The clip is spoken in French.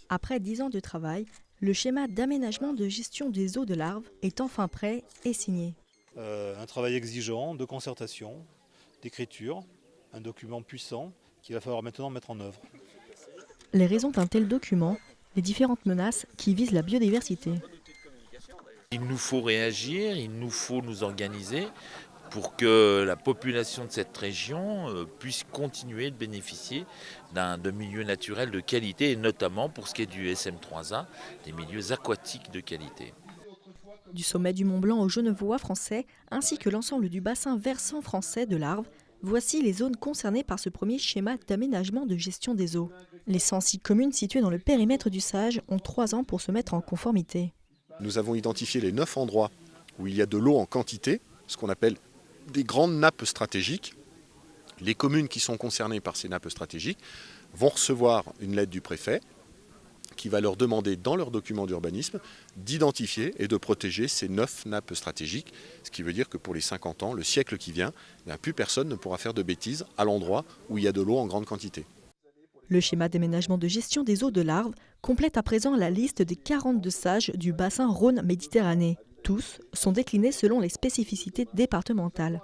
Après 10 ans de travail, le schéma d'aménagement de gestion des eaux de l'Arve est enfin prêt et signé. Un travail exigeant de concertation, d'écriture, un document puissant qu'il va falloir maintenant mettre en œuvre. Les raisons d'un tel document, les différentes menaces qui visent la biodiversité. Il nous faut réagir, il nous faut nous organiser pour que la population de cette région puisse continuer de bénéficier de milieux naturels de qualité, et notamment pour ce qui est du SM3A, des milieux aquatiques de qualité. Du sommet du Mont Blanc au Genevois français, ainsi que l'ensemble du bassin versant français de l'Arve, voici les zones concernées par ce premier schéma d'aménagement de gestion des eaux. Les 106 communes situées dans le périmètre du Sage ont 3 ans pour se mettre en conformité. Nous avons identifié les 9 endroits où il y a de l'eau en quantité, ce qu'on appelle des grandes nappes stratégiques. Les communes qui sont concernées par ces nappes stratégiques vont recevoir une lettre du préfet qui va leur demander dans leur document d'urbanisme d'identifier et de protéger ces 9 nappes stratégiques, ce qui veut dire que pour les 50 ans, le siècle qui vient, plus personne ne pourra faire de bêtises à l'endroit où il y a de l'eau en grande quantité. Le schéma d'aménagement de gestion des eaux de l'Arve complète à présent la liste des 42 sages du bassin Rhône-Méditerranée. Tous sont déclinés selon les spécificités départementales.